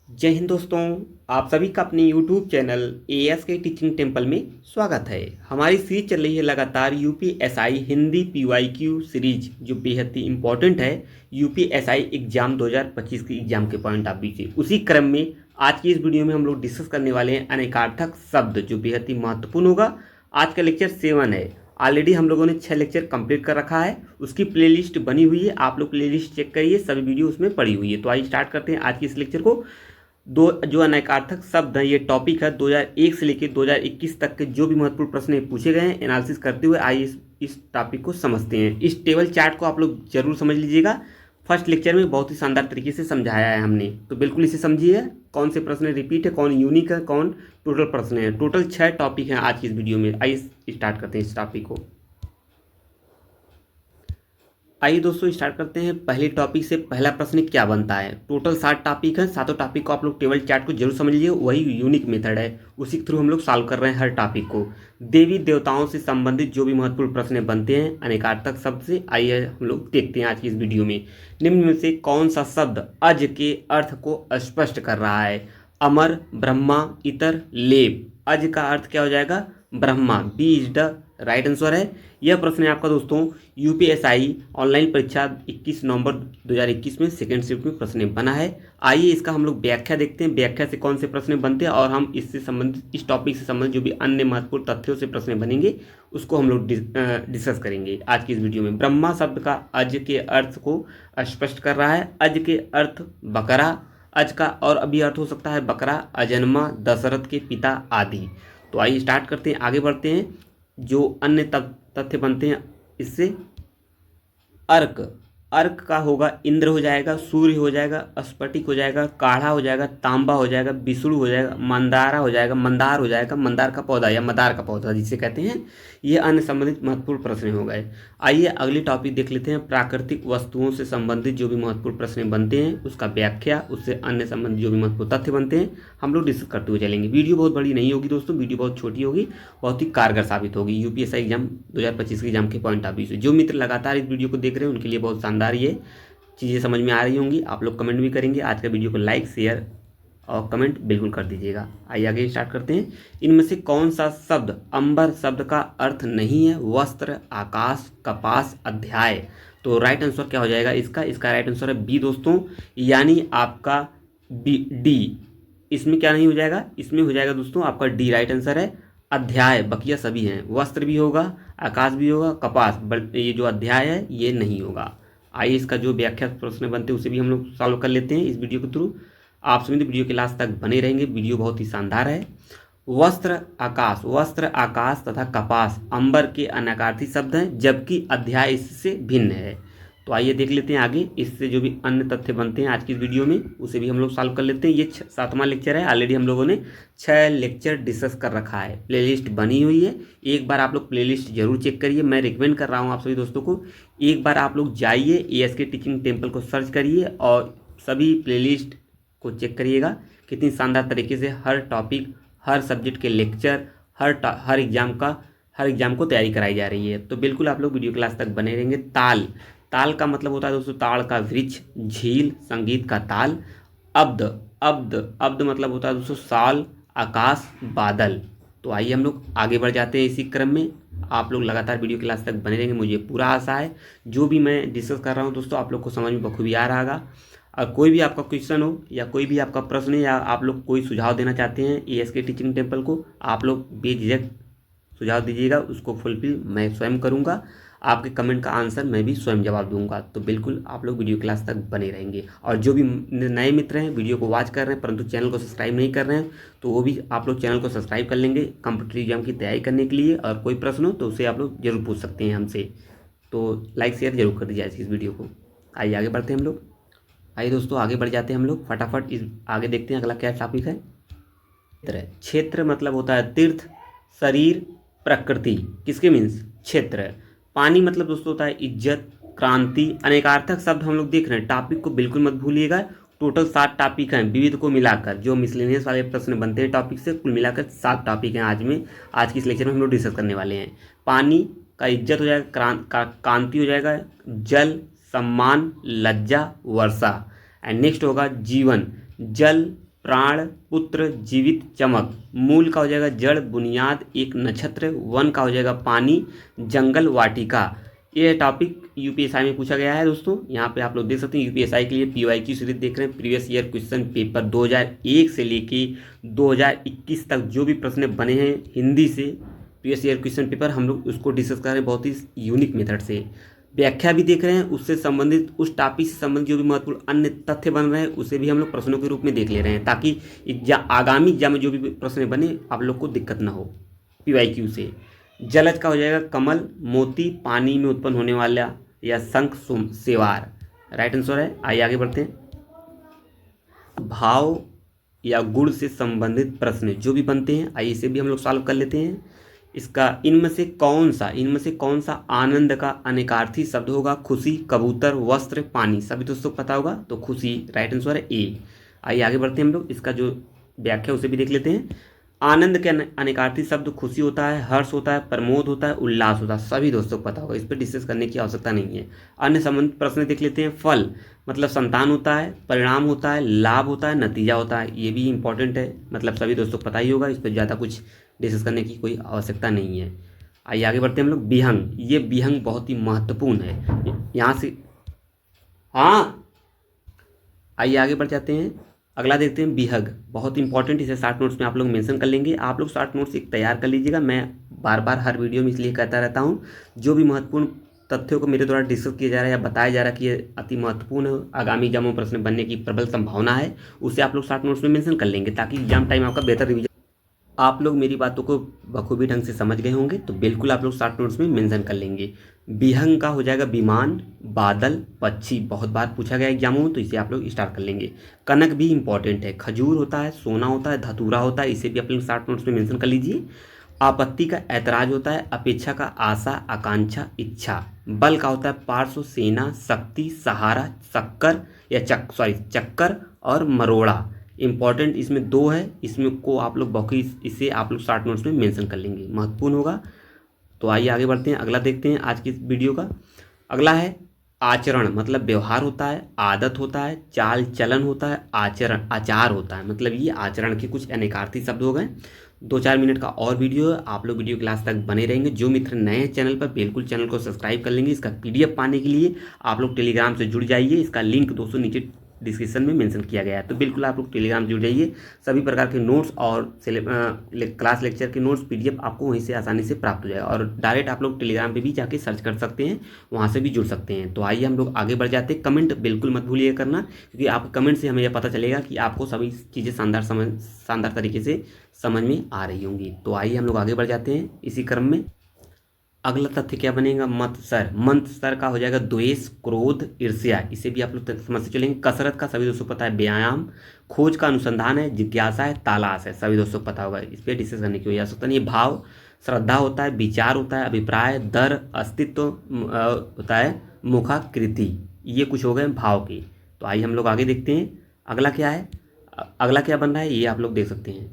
जय हिंद दोस्तों। आप सभी का अपने YouTube चैनल एएस के टीचिंग टेम्पल में स्वागत है। हमारी सीरीज चल रही है लगातार यूपीएसआई हिंदी पीवाईक्यू सीरीज, जो बेहद ही इम्पोर्टेंट है यूपीएसआई एग्जाम 2025 की एग्जाम के पॉइंट ऑफ व्यू से। उसी क्रम में आज की इस वीडियो में हम लोग डिस्कस करने वाले हैं अनेकार्थक शब्द, जो बेहद ही महत्वपूर्ण होगा। आज का लेक्चर 7 है। ऑलरेडी हम लोगों ने 6 लेक्चर कंप्लीट कर रखा है, उसकी प्लेलिस्ट बनी हुई है, आप लोग प्लेलिस्ट चेक करिए, सभी वीडियो उसमें पड़ी हुई है। तो आइए स्टार्ट करते हैं आज के इस लेक्चर को। दो जो अनेकार्थक शब्द हैं, ये टॉपिक है 2001 से लेकर 2021 तक के जो भी महत्वपूर्ण प्रश्न पूछे गए हैं, एनालिसिस करते हुए आइए इस टॉपिक को समझते हैं। इस टेबल चार्ट को आप लोग जरूर समझ लीजिएगा। फर्स्ट लेक्चर में बहुत ही शानदार तरीके से समझाया है हमने, तो बिल्कुल इसे समझिए। कौन से प्रश्न रिपीट है, कौन यूनिक है, कौन टोटल प्रश्न है। टोटल 6 टॉपिक हैं आज की इस वीडियो में। आइए स्टार्ट करते हैं इस टॉपिक को। आइए दोस्तों स्टार्ट करते हैं पहले टॉपिक से। पहला प्रश्न क्या बनता है। टोटल 7 टॉपिक है, सातों टॉपिक को आप लोग टेबल चार्ट को जरूर समझ लीजिए। वही यूनिक मेथड है, उसी के थ्रू हम लोग सॉल्व कर रहे हैं हर टॉपिक को। देवी देवताओं से संबंधित जो भी महत्वपूर्ण प्रश्न बनते हैं अनेकार्थक शब्द से, आइए हम लोग देखते हैं आज की इस वीडियो में। निम्न में से कौन सा शब्द अज के अर्थ को स्पष्ट कर रहा है। अमर, ब्रह्मा, इतर, लेप। अज का अर्थ क्या हो जाएगा, Brahma. B is the right answer है। यह प्रश्न है आपका दोस्तों यूपीएसआई ऑनलाइन परीक्षा 21 नवंबर 2021 में सेकेंड शिफ्ट में प्रश्न बना है। आइए इसका हम लोग व्याख्या देखते हैं, व्याख्या से कौन से प्रश्न बनते हैं, और हम इससे संबंधित इस टॉपिक से संबंधित जो भी अन्य महत्वपूर्ण तथ्यों से प्रश्न बनेंगे उसको हम लोग डिस्कस करेंगे आज की इस वीडियो में। ब्रह्मा शब्द का अज के अर्थ को स्पष्ट कर रहा है। अज के अर्थ बकरा, अज का और अभी अर्थ हो सकता है बकरा, अजन्मा, दशरथ के पिता आदि। तो आइए स्टार्ट करते हैं, आगे बढ़ते हैं। जो अन्य तथ्य बनते हैं इससे, अर्क, अर्क का होगा इंद्र हो जाएगा, सूर्य हो जाएगा, स्फटिक हो जाएगा, काढ़ा हो जाएगा, तांबा हो जाएगा, विष्णु हो जाएगा, मंदारा हो जाएगा, मंदार हो जाएगा, मंदार का पौधा या मदार का पौधा जिसे कहते हैं। ये अन्य संबंधित महत्वपूर्ण प्रश्न हो गए। आइए अगली टॉपिक देख लेते हैं। प्राकृतिक वस्तुओं से संबंधित जो भी महत्वपूर्ण प्रश्न बनते हैं उसका व्याख्या, उससे अन्य संबंधित जो भी महत्वपूर्ण तथ्य बनते हैं हम लोग डिस्कस करते हुए चलेंगे। वीडियो बहुत बड़ी नहीं होगी दोस्तों, वीडियो बहुत छोटी होगी, बहुत ही कारगर साबित होगी यूपीएसआई एग्जाम 2025 के एग्जाम के पॉइंट ऑफ व्यू से। जो मित्र लगातार इस वीडियो को देख रहे हैं उनके लिए बहुत शानदार ये चीज़ें समझ में आ रही होंगी। आप लोग कमेंट भी करेंगे। आज का वीडियो को लाइक, शेयर और कमेंट बिल्कुल कर दीजिएगा। आइए आगे स्टार्ट करते हैं। इनमें से कौन सा शब्द अंबर शब्द का अर्थ नहीं है। वस्त्र, आकाश, कपास, अध्याय। तो राइट आंसर क्या हो जाएगा इसका राइट आंसर है बी दोस्तों, यानी आपका डी। इसमें क्या नहीं हो जाएगा, इसमें हो जाएगा दोस्तों आपका डी राइट आंसर है। अध्याय बकिया सभी हैं, वस्त्र भी होगा, आकाश भी होगा, कपास, बट ये जो अध्याय है ये नहीं होगा। आइए इसका जो व्याख्या प्रश्न बनते हैं उसे भी हम लोग सॉल्व कर लेते हैं इस वीडियो के थ्रू। आप सभी वीडियो के लास्ट तक बने रहेंगे, वीडियो बहुत ही शानदार है। वस्त्र आकाश तथा कपास अंबर के अनाकार्थी शब्द हैं, जबकि अध्याय इससे भिन्न है। तो आइए देख लेते हैं आगे इससे जो भी अन्य तथ्य बनते हैं आज की इस वीडियो में उसे भी हम लोग सॉल्व कर लेते हैं। ये 7वां लेक्चर है। ऑलरेडी हम लोगों ने 6 लेक्चर डिस्कस कर रखा है, प्लेलिस्ट बनी हुई है। एक बार आप लोग प्लेलिस्ट जरूर चेक करिए। मैं रिकमेंड कर रहा हूँ आप सभी दोस्तों को, एक बार आप लोग जाइए एएस के टीचिंग टेम्पल को सर्च करिए और सभी प्लेलिस्ट को चेक करिएगा। कितनी शानदार तरीके से हर टॉपिक, हर सब्जेक्ट के लेक्चर, हर एग्जाम को तैयारी कराई जा रही है। तो बिल्कुल आप लोग वीडियो क्लास तक बने रहेंगे। ताल का मतलब होता है दोस्तों ताड़ का वृक्ष, झील, संगीत का ताल। अब्द मतलब होता है दोस्तों साल, आकाश, बादल। तो आइए हम लोग आगे बढ़ जाते हैं इसी क्रम में। आप लोग लगातार वीडियो क्लास तक बने रहेंगे, मुझे पूरा आशा है जो भी मैं डिस्कस कर रहा हूँ दोस्तों आप लोग को समझ में बखूबी आ रहा होगा। और कोई भी आपका क्वेश्चन हो या कोई भी आपका प्रश्न है या आप लोग कोई सुझाव देना चाहते हैं एएस के टीचिंग टेम्पल को, आप लोग बेझिझक सुझाव दीजिएगा, उसको फुलफिल मैं स्वयं करूंगा। आपके कमेंट का आंसर मैं भी स्वयं जवाब दूंगा। तो बिल्कुल आप लोग वीडियो क्लास तक बने रहेंगे। और जो भी नए मित्र हैं वीडियो को वॉच कर रहे हैं परंतु चैनल को सब्सक्राइब नहीं कर रहे हैं, तो वो भी आप लोग चैनल को सब्सक्राइब कर लेंगे कॉम्पिटिटिव एग्जाम की तैयारी करने के लिए। और कोई प्रश्न हो तो उसे आप लोग जरूर पूछ सकते हैं हमसे। तो लाइक शेयर जरूर कर दीजिए आज की इस वीडियो को। आइए आगे बढ़ते हैं हम लोग। आइए दोस्तों आगे बढ़ जाते हैं हम लोग फटाफट। इस आगे देखते हैं अगला क्या टॉपिक है। क्षेत्र मतलब होता है तीर्थ, शरीर, प्रकृति। किसके मीन्स क्षेत्र। पानी मतलब दोस्तों होता है इज्जत, क्रांति। अनेकार्थक शब्द हम लोग देख रहे हैं, टॉपिक को बिल्कुल मत भूलिएगा। टोटल 7 टॉपिक हैं विविध को मिलाकर, जो मिसलेनियस वाले प्रश्न बनते हैं टॉपिक से, कुल मिलाकर 7 टॉपिक हैं आज की इस लेक्चर में हम लोग डिस्कस करने वाले हैं। पानी का इज्जत हो जाएगा, कांति हो जाएगा, जल, सम्मान, लज्जा, वर्षा। एंड नेक्स्ट होगा जीवन, जल, प्राण, पुत्र, जीवित, चमक। मूल का हो जाएगा जड़, बुनियाद, एक नक्षत्र। वन का हो जाएगा पानी, जंगल, वाटिका। ये टॉपिक यूपीएसआई में पूछा गया है दोस्तों। यहाँ पे आप लोग देख सकते हैं यूपीएसआई के लिए पीवाईक्यू सीरीज देख रहे हैं। प्रीवियस ईयर क्वेश्चन पेपर 2001 से लेके 2021 तक जो भी प्रश्न बने हैं हिंदी से प्रीवियस ईयर क्वेश्चन पेपर, हम लोग उसको डिस्कस कर रहे हैं बहुत ही यूनिक मेथड से। व्याख्या भी देख रहे हैं, उससे संबंधित उस टॉपिक से संबंधित जो भी महत्वपूर्ण अन्य तथ्य बन रहे हैं उसे भी हम लोग प्रश्नों के रूप में देख ले रहे हैं, ताकि आगामी एग्जाम में जो भी प्रश्न बने आप लोग को दिक्कत ना हो पीवाईक्यू से। जलज का हो जाएगा कमल, मोती, पानी में उत्पन्न होने वाला या शंख, सेवार। राइट आंसर है। आइए आगे बढ़ते हैं। भाव या गुण से संबंधित प्रश्न जो भी बनते हैं, आइए इसे भी हम लोग सॉल्व कर लेते हैं। इसका इनमें से कौन सा आनंद का अनेकार्थी शब्द होगा? खुशी, कबूतर, वस्त्र, पानी। सभी दोस्तों को पता होगा, तो खुशी राइट आंसर है ए। आइए आगे बढ़ते हैं हम लोग, इसका जो व्याख्या उसे भी देख लेते हैं। आनंद के अनेकार्थी शब्द खुशी होता है, हर्ष होता है, प्रमोद होता है, उल्लास होता है। सभी दोस्तों को पता होगा, इस पर डिस्कस करने की आवश्यकता नहीं है। अन्य संबंधित प्रश्न देख लेते हैं। फल मतलब संतान होता है, परिणाम होता है, लाभ होता है, नतीजा होता है। ये भी इंपॉर्टेंट है, मतलब सभी दोस्तों को पता ही होगा, इस पर ज़्यादा कुछ डिस्कस करने की कोई आवश्यकता नहीं है। आइए आगे बढ़ते हैं हम लोग। विहंग, ये विहंग बहुत ही महत्वपूर्ण है यहाँ से। हाँ, आइए आगे बढ़ जाते हैं। अगला देखते हैं विहग, बहुत इंपॉर्टेंट। इसे शॉर्ट नोट्स में आप लोग मेंशन कर लेंगे। आप लोग शॉर्ट नोट्स एक तैयार कर लीजिएगा। मैं बार बार हर वीडियो में इसलिए कहता रहता हूँ, जो भी महत्वपूर्ण तथ्यों को मेरे द्वारा डिस्कस किया जा रहा है या बताया जा रहा है कि ये अति महत्वपूर्ण आगामी एग्जामों में प्रश्न बनने की प्रबल संभावना है, उसे आप लोग शॉर्ट नोट्स में मेंशन कर लेंगे, ताकि एग्जाम टाइम आपका बेहतर रिवीजन। आप लोग मेरी बातों को बखूबी ढंग से समझ गए होंगे, तो बिल्कुल आप लोग शॉर्ट नोट्स में मेंशन कर लेंगे। विहंग का हो जाएगा विमान, बादल, पक्षी। बहुत बार पूछा गया एग्जामों में, तो इसे आप लोग स्टार्ट कर लेंगे। कनक भी इंपॉर्टेंट है। खजूर होता है, सोना होता है, धतूरा होता है। इसे भी आप लोग शॉर्ट नोट्स में मेंशन कर लीजिए। आपत्ति का ऐतराज होता है, अपेक्षा का आशा, आकांक्षा, इच्छा। बल का होता है पार्श्व, सेना, शक्ति, सहारा, चक्कर और मरोड़ा। इंपॉर्टेंट इसमें दो है, इसमें को आप लोग बाकी इसे आप लोग शॉर्ट नोट्स में मेंशन कर लेंगे, महत्वपूर्ण होगा। तो आइए आगे बढ़ते हैं। अगला देखते हैं आज की वीडियो का। अगला है आचरण, मतलब व्यवहार होता है, आदत होता है, चाल चलन होता है, आचार होता है। मतलब ये आचरण के कुछ अनेकार्थी शब्द हो गए। 2-4 मिनट का और वीडियो है, आप लोग वीडियो क्लास तक बने रहेंगे। जो मित्र नए हैं चैनल पर, बिल्कुल चैनल को सब्सक्राइब कर लेंगे। इसका पीडीएफ पाने के लिए आप लोग टेलीग्राम से जुड़ जाइए। इसका लिंक दोस्तों नीचे डिस्क्रिप्शन में मेंशन किया गया है, तो बिल्कुल आप लोग टेलीग्राम जुड़ जाइए। सभी प्रकार के नोट्स और क्लास लेक्चर के नोट्स पीडीएफ आपको वहीं से आसानी से प्राप्त हो जाएगा, और डायरेक्ट आप लोग टेलीग्राम पे भी जाके सर्च कर सकते हैं, वहाँ से भी जुड़ सकते हैं। तो आइए हम लोग आगे बढ़ जाते हैं। कमेंट बिल्कुल मत भूलिए करना, क्योंकि आपके कमेंट से हमें यह पता चलेगा कि आपको सभी चीज़ें शानदार तरीके से समझ में आ रही होंगी। तो आइए हम लोग आगे बढ़ जाते हैं इसी क्रम में। अगला तथ्य क्या बनेगा? मंत्सर का हो जाएगा द्वेष, क्रोध, ईर्ष्या। इसे भी आप लोग समझ से चलेंगे। कसरत का सभी दोस्तों को पता है व्यायाम। खोज का अनुसंधान है, जिज्ञासा है, तलाश है। सभी दोस्तों को पता होगा, इस पर डिस्कस करने की कोई आवश्यकता नहीं है। भाव, श्रद्धा होता है, विचार होता है, अभिप्राय, दर, अस्तित्व होता है, मुखाकृति। ये कुछ हो गए भाव के। तो आइए हम लोग आगे देखते हैं। अगला क्या है, अगला क्या बन रहा है, ये आप लोग देख सकते हैं।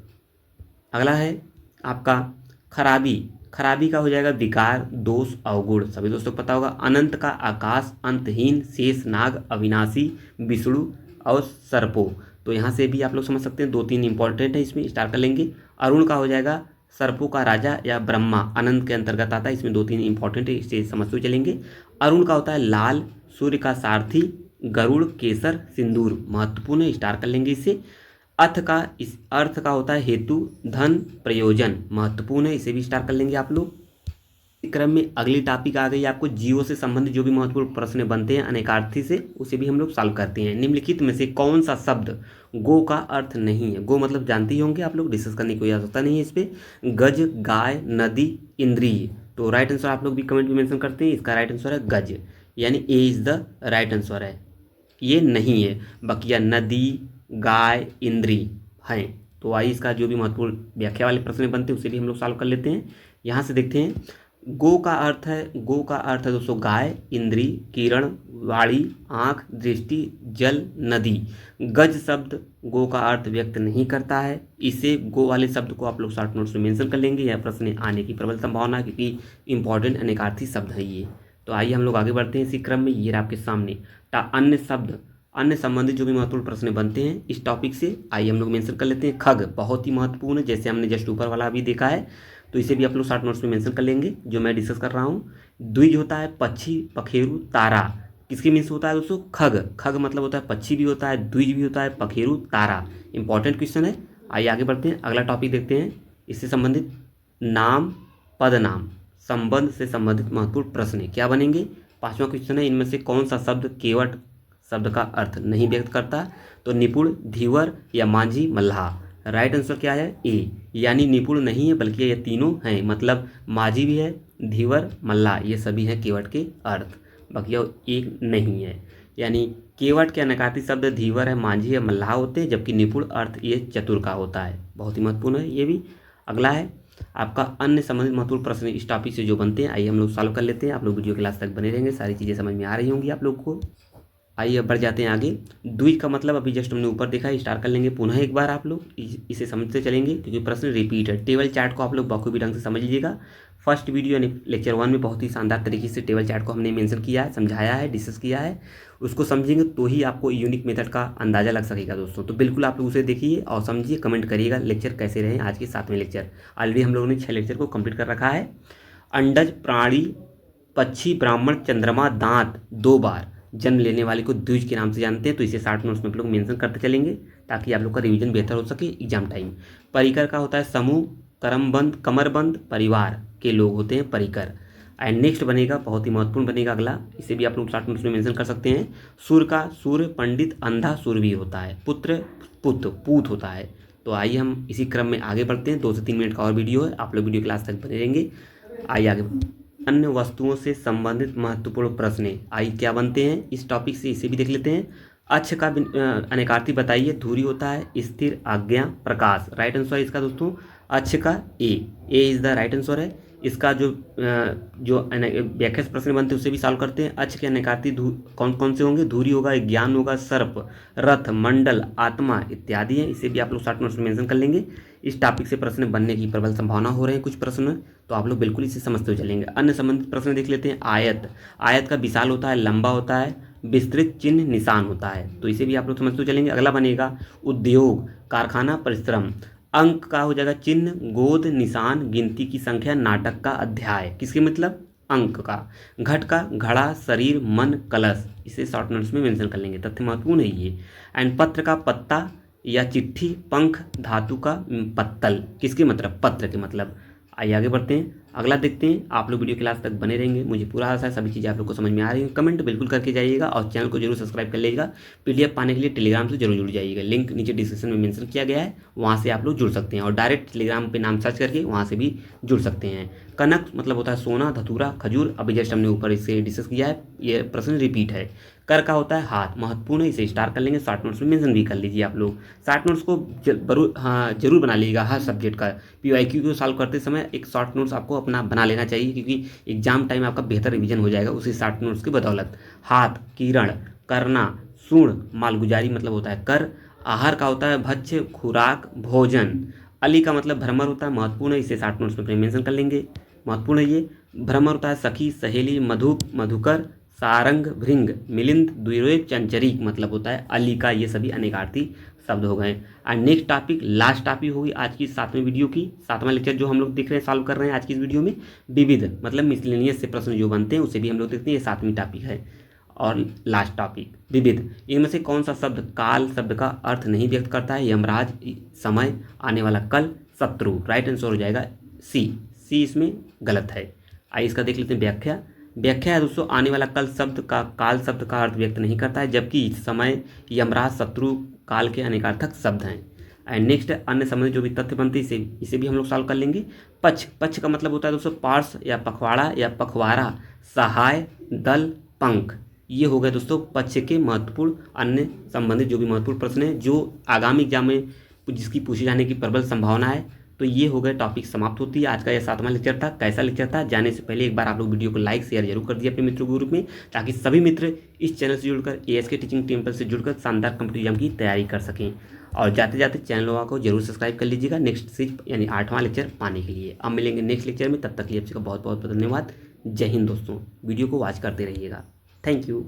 अगला है आपका खराबी का हो जाएगा विकार, दोष, अवगुण। सभी दोस्तों को पता होगा। अनंत का आकाश, अंतहीन, शेष नाग, अविनाशी, विष्णु और सर्पो। तो यहाँ से भी आप लोग समझ सकते हैं, 2-3 इंपॉर्टेंट है, इसमें स्टार्ट कर लेंगे। अरुण का हो जाएगा सर्पों का राजा या ब्रह्मा, अनंत के अंतर्गत आता है। इसमें 2-3 इंपॉर्टेंट है, इसे समझते चलेंगे। अरुण का होता है लाल, सूर्य का सारथी, गरुड़, केसर, सिंदूर। महत्वपूर्ण है, स्टार्ट कर लेंगे इसे। इस अर्थ का होता है हेतु, धन, प्रयोजन। महत्वपूर्ण है, इसे भी स्टार्ट कर लेंगे आप लोग। इस क्रम में अगली टॉपिक आ गई आपको जीवों से संबंधित जो भी महत्वपूर्ण प्रश्न बनते हैं अनेकार्थी से, उसे भी हम लोग सॉल्व करते हैं। निम्नलिखित में से कौन सा शब्द गो का अर्थ नहीं है? गो मतलब जानते ही होंगे आप लोग, डिस्कस करने की कोई आवश्यकता नहीं है इस पर। गज, गाय, नदी, इंद्रिय। तो राइट आंसर आप लोग भी कमेंट में मेंशन करते हैं। इसका राइट आंसर है गज, यानी ए इज द राइट आंसर है। ये नहीं है, बकिया नदी, गाय, इंद्री हैं। तो आइए इसका जो भी महत्वपूर्ण व्याख्या वाले प्रश्न बनते हैं उसे भी हम लोग सॉल्व कर लेते हैं। यहाँ से देखते हैं। गो का अर्थ है दोस्तों गाय, इंद्री, किरण, वाणी, आँख, दृष्टि, जल, नदी। गज शब्द गो का अर्थ व्यक्त नहीं करता है। इसे गो वाले शब्द को आप लोग शॉर्ट नोट्स में मेंशन कर लेंगे। यह प्रश्न आने की प्रबल संभावना है, क्योंकि इंपॉर्टेंट अनेकार्थी शब्द है ये। तो आइए हम लोग आगे बढ़ते हैं इसी क्रम में। ये आपके सामने अन्य शब्द अन्य संबंधित जो भी महत्वपूर्ण प्रश्न बनते हैं इस टॉपिक से, आइए हम लोग मेंशन कर लेते हैं। खग बहुत ही महत्वपूर्ण है, जैसे हमने जस्ट ऊपर वाला अभी देखा है, तो इसे भी आप लोग शॉर्ट नोट्स में मेंशन कर लेंगे जो मैं डिस्कस कर रहा हूँ। द्विज होता है पक्षी, पखेरु, तारा, किसके मीन्स होता है दोस्तों? खग। खग मतलब होता है पक्षी भी होता है, द्विज भी होता है, पखेरु, तारा। इंपॉर्टेंट क्वेश्चन है। आइए आगे बढ़ते हैं, अगला टॉपिक देखते हैं। इससे संबंधित नाम, पदनाम, संबंध से संबंधित महत्वपूर्ण प्रश्न है, क्या बनेंगे? पांचवा क्वेश्चन है, इनमें से कौन सा शब्द केवट शब्द का अर्थ नहीं व्यक्त करता? तो निपुण, धीवर या मांझी, मल्लाह। राइट आंसर क्या है? ए, यानी निपुण नहीं है बल्कि ये तीनों हैं, मतलब माझी भी है, धीवर, मल्लाह, ये सभी हैं केवट के अर्थ, बाकी और एक नहीं है। यानी केवट के अनकार्ती शब्द धीवर है, मांझी है, मल्लाह होते हैं, जबकि निपुण अर्थ ये चतुर का होता है। बहुत ही महत्वपूर्ण है ये भी। अगला है आपका अन्य संबंधित महत्वपूर्ण प्रश्न इस टॉपिक से जो बनते हैं, आइए हम लोग सॉल्व कर लेते हैं। आप लोग वीडियो क्लास तक बने रहेंगे, सारी चीज़ें समझ में आ रही होंगी आप लोग को। आइए अब बढ़ जाते हैं आगे। द्विज का मतलब अभी जस्ट हमने ऊपर देखा है, स्टार कर लेंगे पुनः एक बार, आप लोग इसे समझते चलेंगे क्योंकि प्रश्न रिपीट है। टेबल चार्ट को आप लोग बखूबी ढंग से समझ लीजिएगा। फर्स्ट वीडियो यानी लेक्चर 1 में बहुत ही शानदार तरीके से टेबल चार्ट को हमने मेंशन किया है, समझाया है, डिस्कस किया है। उसको समझेंगे तो ही आपको यूनिक मेथड का अंदाजा लग सकेगा दोस्तों। तो बिल्कुल आप लोग उसे देखिए और समझिए, कमेंट करिएगा लेक्चर कैसे रहे आज के 7वें लेक्चर। ऑलरेडी हम लोगों ने 6 लेक्चर को कंप्लीट कर रखा है। अंडज, प्राणी, पक्षी, ब्राह्मण, चंद्रमा, दांत 2 बार जन्म लेने वाले को द्विज के नाम से जानते हैं, तो इसे 60 नोट्स में आप लोग मेंशन करते चलेंगे ताकि आप लोग का रिवीजन बेहतर हो सके एग्जाम टाइम। परिकर का होता है समूह, करमबंद, कमरबंद, परिवार के लोग होते हैं परिकर। एंड नेक्स्ट बनेगा, बहुत ही महत्वपूर्ण बनेगा अगला, इसे भी आप लोग 60 नोट्स में मेंशन कर सकते हैं। सूर का सूर्य, पंडित, अंधा, सूरवी होता है। पुत्र, पुत, पूत होता है। तो आइए हम इसी क्रम में आगे बढ़ते हैं। 2 से 3 मिनट का और वीडियो है, आप लोग वीडियो क्लास तक बने रहेंगे। आइए आगे। अन्य वस्तुओं से संबंधित महत्वपूर्ण प्रश्न आई क्या बनते हैं इस टॉपिक से, इसे भी देख लेते हैं। अक्ष का अनेकार्थी बताइए। धुरी होता है स्थिर, आज्ञा, प्रकाश। राइट आंसर है इसका दोस्तों अक्ष का ए इज द राइट आंसर है। इसका जो व्याख्या से प्रश्न बनते हैं उसे भी सॉल्व करते हैं। अक्ष के अनेकार्थी कौन कौन से होंगे? धुरी होगा, ज्ञान होगा, सर्प, रथ, मंडल, आत्मा इत्यादि हैं। इसे भी आप लोग 60 नोट्स में मेंशन कर लेंगे। इस टॉपिक से प्रश्न बनने की प्रबल संभावना हो रहे हैं कुछ प्रश्न, तो आप लोग बिल्कुल इसे समझते हुए चलेंगे। अन्य संबंधित प्रश्न देख लेते हैं। आयत, आयत का विशाल होता है, लंबा होता है, विस्तृत, चिन्ह, निशान होता है, तो इसे भी आप लोग समझते हुए चलेंगे। अगला बनेगा उद्योग, कारखाना, परिश्रम। अंक का हो जाएगा चिन्ह, गोद, निशान, गिनती की संख्या, नाटक का अध्याय। किसके मतलब? अंक का। घट का घड़ा, शरीर, मन, कलश। इसे शॉर्ट नोट्स में मेंशन कर लेंगे, तथ्य महत्वपूर्ण है ये। एंड पत्र का पत्ता या चिट्ठी, पंख, धातु का पत्तल। किसके मतलब? पत्र के मतलब। आइए आगे बढ़ते हैं, अगला देखते हैं। आप लोग वीडियो क्लास तक बने रहेंगे, मुझे पूरा आशा है सभी चीज़ें आप लोग को समझ में आ रही है। कमेंट बिल्कुल करके जाइएगा और चैनल को जरूर सब्सक्राइब कर लीजिएगा। पीडीएफ पाने के लिए टेलीग्राम से जरूर जुड़ जाइएगा, लिंक नीचे डिस्क्रिप्शन में मेंशन किया गया है, वहाँ से आप लोग जुड़ सकते हैं और डायरेक्ट टेलीग्राम पे नाम सर्च करके वहाँ से भी जुड़ सकते हैं। कनक मतलब होता है सोना, धतूरा, खजूर, अभी जस्ट हमने ऊपर इसे डिस्कस किया है, ये प्रश्न रिपीट है। कर का होता है हाथ, महत्वपूर्ण है, इसे स्टार कर लेंगे, शॉर्ट नोट्स में मेंशन भी कर लीजिए आप लोग। शॉर्ट नोट्स को जरूर बना लीजिएगा हर सब्जेक्ट का। पीवाईक्यू को सॉल्व करते समय एक शॉर्ट नोट्स आपको अपना बना लेना चाहिए, क्योंकि एग्जाम टाइम आपका बेहतर रिवीजन हो जाएगा उसी शॉर्ट नोट्स की बदौलत। हाथ, किरण, करना, सुण, मालगुजारी मतलब होता है कर। आहार का होता है भक्ष्य, खुराक, भोजन। अली का मतलब भ्रमर होता है, महत्वपूर्ण है, इसे शॉर्ट नोट्स में मेंशन कर लेंगे, महत्वपूर्ण है ये। भ्रमर होता है सखी, सहेली, मधुप, मधुकर, सारंग, भृंग, मिलिंद, द्विरेफ, चंचरीक मतलब होता है अली का। ये सभी अनेकार्थी शब्द हो गए। और नेक्स्ट टॉपिक, लास्ट टॉपिक होगी आज की 7वें वीडियो की, 7वां लेक्चर जो हम लोग देख रहे हैं, सॉल्व कर रहे हैं आज की इस वीडियो में। विविध मतलब मिसलेनियस से प्रश्न जो बनते हैं उसे भी हम लोग देखते हैं, ये 7वीं टॉपिक है। और लास्ट टॉपिक विविध, इनमें से कौन सा शब्द काल शब्द का अर्थ नहीं व्यक्त करता है? यमराज, समय, आने वाला कल, शत्रु। राइट आंसर हो जाएगा सी इसमें गलत है। आइए इसका देख लेते हैं व्याख्या। व्याख्या है दोस्तों, आने वाला कल शब्द का काल शब्द का अर्थ व्यक्त नहीं करता है, जबकि समय, यमराज, शत्रु काल के अनेकार्थक शब्द हैं। एंड नेक्स्ट अन्य संबंधित जो भी तथ्य बनते हैं इसे भी हम लोग सॉल्व कर लेंगे। पक्ष का मतलब होता है दोस्तों पार्श्व या पखवाड़ा या पखवाड़ा, सहाय, दल, पंख। ये हो गए दोस्तों पक्ष के महत्वपूर्ण अन्य संबंधित जो भी महत्वपूर्ण प्रश्न है जो आगामी एग्जाम में जिसकी पूछे जाने की प्रबल संभावना है। तो ये हो गए, टॉपिक समाप्त होती है। आज का यह 7वां लेक्चर था। कैसा लेक्चर था जाने से पहले एक बार आप लोग वीडियो को लाइक शेयर जरूर कर दिए अपने मित्रों के ग्रुप में, ताकि सभी मित्र इस चैनल से जुड़कर एएसके टीचिंग टेम्पल से जुड़कर शानदार कॉम्पिटिटिव एग्जाम की तैयारी कर सकें। और जाते जाते चैनल को जरूर सब्सक्राइब कर लीजिएगा नेक्स्ट 6 यानी 8वां लेक्चर पाने के लिए। अब मिलेंगे नेक्स्ट लेक्चर में, तब तक के लिए आपका बहुत बहुत धन्यवाद। जय हिंद दोस्तों, वीडियो को वॉच करते रहिएगा। Thank you.